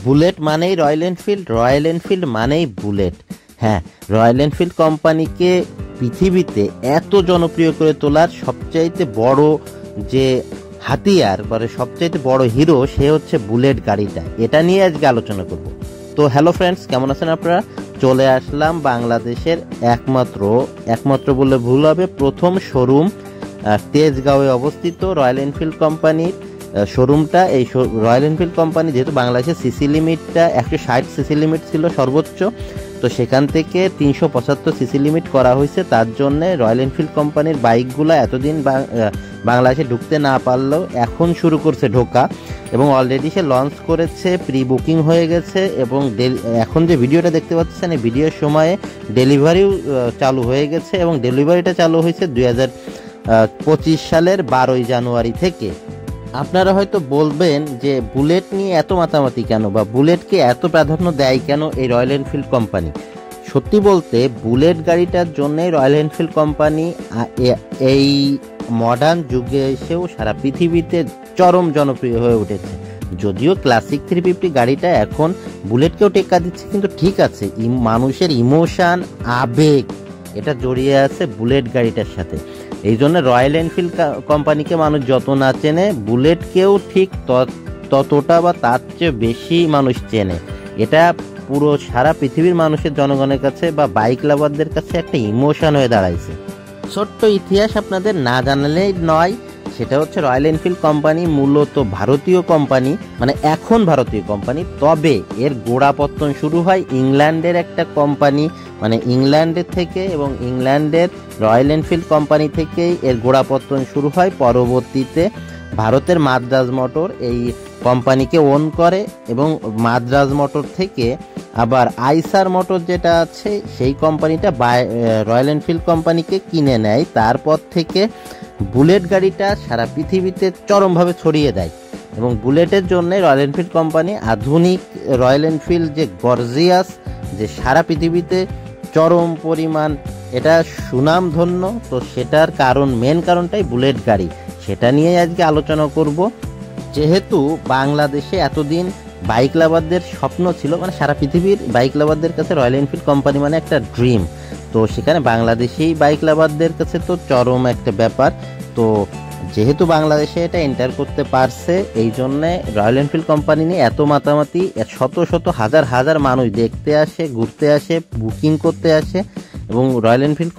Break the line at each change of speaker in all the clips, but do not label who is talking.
Bullet মানেই royal Enfield, royal Enfield মানেই bullet. হ্যাঁ, রয়্যাল এনফিল্ড কোম্পানিকে পৃথিবীতে এত জনপ্রিয় করে তোলার সবচাইতে বড় যে হাতিয়ার মানে সবচাইতে বড় হিরো সে হচ্ছে বুলেট গাড়িটা। এটা নিয়ে আজকে আলোচনা করব। তো হ্যালো ফ্রেন্ডস, কেমন আছেন আপনারা? চলে আসলাম বাংলাদেশের একমাত্র বললে ভুল হবে, প্রথম শোরুম তেজগাঁওয়ে অবস্থিত রয়্যাল এনফিল্ড কোম্পানির শোরুমটা। এই রয়্যাল এনফিল্ড কোম্পানি যেহেতু বাংলাদেশের সিসি লিমিটটা 160 সিসি লিমিট ছিল সর্বোচ্চ, তো সেখান থেকে 375 সিসি লিমিট করা হয়েছে। তার জন্য রয়্যাল এনফিল্ড কোম্পানির বাইকগুলো এতদিন বাংলাদেশে ঢুকতে না পারলেও এখন শুরু করছে ঢোকা, এবং অলরেডি সে লঞ্চ করেছে, প্রি বুকিং হয়ে গেছে, এবং এখন যে ভিডিওটা দেখতে পাচ্ছেন এই ভিডিওর সময়ে ডেলিভারিও চালু হয়ে গেছে, এবং ডেলিভারিটা চালু হয়েছে 2025 সালের 12 জানুয়ারি থেকে। আপনারা হয়তো বলবেন যে বুলেট নিয়ে এত মাতামাতি কেন, বা বুলেটকে এত প্রাধান্য দেয় কেন এই রয়্যাল এনফিল্ড কোম্পানি। সত্যি বলতে বুলেট গাড়িটার জন্যই রয়্যাল এনফিল্ড কোম্পানি এই মডার্ন যুগে এসেও সারা পৃথিবীতে চরম জনপ্রিয় হয়ে উঠেছে। যদিও ক্লাসিক 350 গাড়িটা এখন বুলেটকেও টেক্কা দিচ্ছে, কিন্তু ঠিক আছে, মানুষের ইমোশন আবেগ এটা জড়িয়ে আছে বুলেট গাড়িটার সাথে। এই জন্য রয়্যাল এনফিল্ড কোম্পানিকে মানুষ যত না চেনে, বুলেটকেও ঠিক ততটা বা তার চেয়ে বেশি মানুষ চেনে। এটা পুরো সারা পৃথিবীর মানুষের জনগণের কাছে বা বাইক লাভারদের কাছে একটা ইমোশন হয়ে দাঁড়াইছে। ছোট্ট ইতিহাস আপনাদের না জানালেই নয়, সেটা হচ্ছে রয়্যাল এনফিল্ড কোম্পানি মূলত ভারতীয় কোম্পানি, মানে এখন ভারতীয় কোম্পানি, তবে এর গোড়াপত্তন শুরু হয় ইংল্যান্ডের একটা কোম্পানি, মানে ইংল্যান্ডের থেকে, এবং ইংল্যান্ডের রয়্যাল এনফিল্ড কোম্পানি থেকেই এর গোড়াপত্তন শুরু হয়। পরবর্তীতে ভারতের মাদ্রাজ মোটর এই কোম্পানিকে ওন করে, এবং মাদ্রাজ মোটর থেকে আবার আইসার মোটর যেটা আছে সেই কোম্পানিটা রয়্যাল এনফিল্ড কোম্পানিকে কিনে নেয়। তারপর থেকে বুলেট গাড়িটা সারা পৃথিবীতে চরমভাবে ছড়িয়ে দেয়, এবং বুলেটের জন্য রয়্যাল এনফিল্ড কোম্পানি আধুনিক রয়্যাল এনফিল্ড যে গর্জিয়াস, যে সারা পৃথিবীতে চরম পরিমাণ এটা সুনামধন্য, তো সেটার মেন কারণটাই বুলেট গাড়ি। সেটা নিয়ে আজকে আলোচনা করব। যেহেতু বাংলাদেশে এতদিন বাইক লাভারদের স্বপ্ন ছিল, মানে সারা পৃথিবীর বাইক লাভারদের কাছে রয়্যাল এনফিল্ড কোম্পানি মানে একটা ড্রিম, তো সেখানে বাংলাদেশি বাইক লাভারদের কাছে তো চরম একটা ব্যাপার। তো যেহেতু বাংলাদেশে এটা এন্টার করতে পারছে, এই জন্যে রয়্যাল এনফিল্ড কোম্পানি নিয়ে এত মাতামাতি, শত শত হাজার মানুষ দেখতে আসে, ঘুরতে আসে, বুকিং করতে আসে, এবং রয়্যাল এনফিল্ড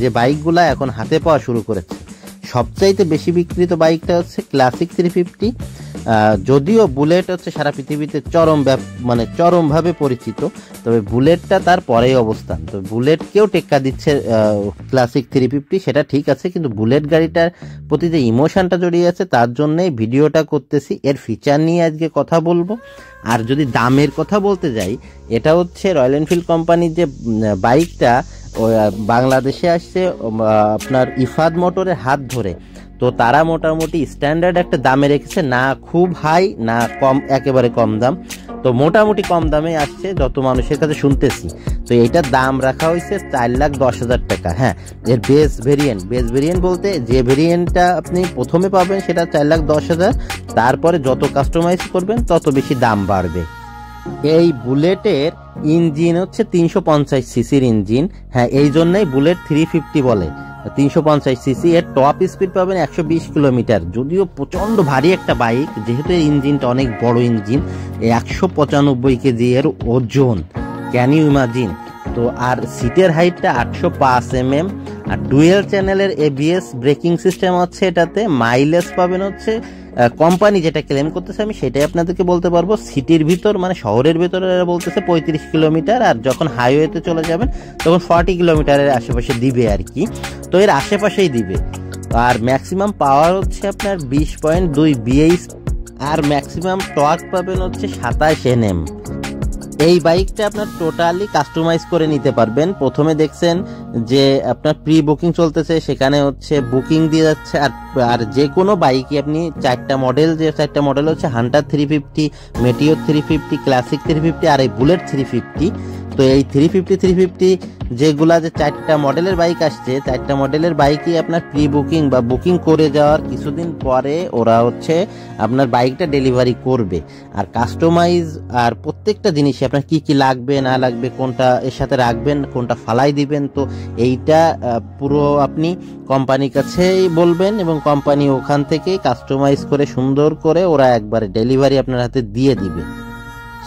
যে বাইকগুলা এখন হাতে পাওয়া শুরু করেছে। সবচাইতে বেশি বিক্রিত বাইকটা হচ্ছে ক্লাসিক 350, যদিও বুলেট হচ্ছে সারা পৃথিবীতে চরমভাবে পরিচিত, তবে বুলেটটা তার পরেই অবস্থান। তো বুলেটকেও টেক্কা দিচ্ছে ক্লাসিক 350, সেটা ঠিক আছে, কিন্তু বুলেট গাড়িটার প্রতি যে ইমোশনটা জড়িয়ে আছে তার জন্যই ভিডিওটা করতেছি। এর ফিচার নিয়ে আজকে কথা বলবো। আর যদি দামের কথা বলতে যাই, এটা হচ্ছে রয়্যাল এনফিল্ড কোম্পানির যে বাইকটা বাংলাদেশে আসছে আপনার ইফাদ মোটরের হাত ধরে, তো তারা মোটামুটি স্ট্যান্ডার্ড একটা দামে রেখেছে, না খুব হাই না কম, একেবারে কম দাম, তো মোটামুটি কম দামে আসছে যত মানুষের কাছে শুনতেছি। তো এইটার দাম রাখা হয়েছে 4,10,000 টাকা। হ্যাঁ, এর বেস ভেরিয়েন্ট বলতে যে ভেরিয়েন্টটা আপনি প্রথমে পাবেন সেটা 4,10,000, তারপরে যত কাস্টমাইজ করবেন তত বেশি দাম বাড়বে। এই বুলেটের ইঞ্জিন হচ্ছে 350 সিসির ইঞ্জিন। হ্যাঁ, এই জন্যই বুলেট 350 বলে, 350 সিসি। এর টপ স্পিড পাবেন 120 কিলোমিটার। যদিও প্রচন্ড ভারী একটা বাইক, যেহেতু এর ইঞ্জিনটা অনেক বড় ইঞ্জিন, 195 কেজি এর ওজন, ক্যান ইউ ইমাজিন। তো আর সিটের হাইটটা 805 mm, আর ডুয়েল চ্যানেলের ABS ব্রেকিং সিস্টেম হচ্ছে এটাতে। মাইলেজ পাবেন হচ্ছে কোম্পানি যেটা ক্লেম করতেছে, আমি সেটাই আপনাদেরকে বলতে পারবো। সিটির ভিতর মানে শহরের ভিতরে বলতেছে 35 কিলোমিটার, আর যখন হাইওয়েতে চলে যাবেন তখন 40 কিলোমিটারের আশেপাশে দিবে আর কি, তো এর আশেপাশেই দিবে। আর ম্যাক্সিমাম পাওয়ার হচ্ছে আপনার 20.2 BH, আর ম্যাক্সিমাম টর্ক পাবেন হচ্ছে 27 Nm। এই বাইকটা আপনার টোটালি কাস্টমাইজ করে নিতে পারবেন। প্রথমে দেখছেন যে আপনার প্রি বুকিং চলতেছে, সেখানে হচ্ছে বুকিং দিয়ে যাচ্ছে। আর যে কোনো বাইকই আপনি চারটা মডেল হচ্ছে হান্টার 350, মেটিওর 350, ক্লাসিক 350 আর এই বুলেট 350। তো এই 350 যেগুলা যে 4টা মডেলের বাইক আসছে, 4টা মডেলের বাইকই আপনার প্রি বুকিং বা বুকিং করে যাওয়ার কিছুদিন পরে ওরা হচ্ছে আপনার বাইকটা ডেলিভারি করবে। আর কাস্টমাইজ আর প্রত্যেকটা জিনিসই আপনার কি কি লাগবে না লাগবে, কোনটা এর সাথে রাখবেন, কোনটা ফালাই দিবেন, তো এইটা পুরো আপনি কোম্পানির কাছেই বলবেন এবং কোম্পানি ওখান থেকে কাস্টমাইজ করে সুন্দর করে ওরা একবারে ডেলিভারি আপনার হাতে দিয়ে দিবে।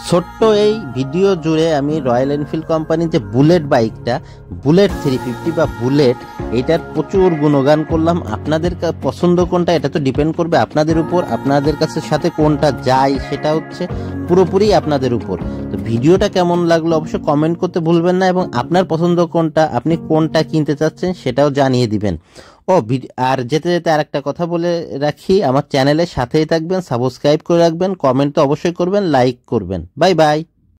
ছোট্ট এই ভিডিও জুড়ে আমি রয়্যাল এনফিল্ড কোম্পানির যে বুলেট বাইকটা, বুলেট 350 বা বুলেট, এইটার প্রচুর গুণগান করলাম। আপনাদের পছন্দ কোনটা এটা তো ডিপেন্ড করবে আপনাদের উপর, আপনাদের কাছে সাথে কোনটা যায় সেটা হচ্ছে পুরোপুরি আপনাদের উপর। তো ভিডিওটা কেমন লাগলো অবশ্যই কমেন্ট করতে ভুলবেন না, এবং আপনার পছন্দ কোনটা, আপনি কোনটা কিনতে চাচ্ছেন সেটাও জানিয়ে দিবেন। আর যেতে যেতে আরেকটা কথা বলে রাখি, আমার চ্যানেলের সাথেই থাকবেন, সাবস্ক্রাইব করে রাখবেন, কমেন্ট তো অবশ্যই করবেন, লাইক করবেন। Bye bye.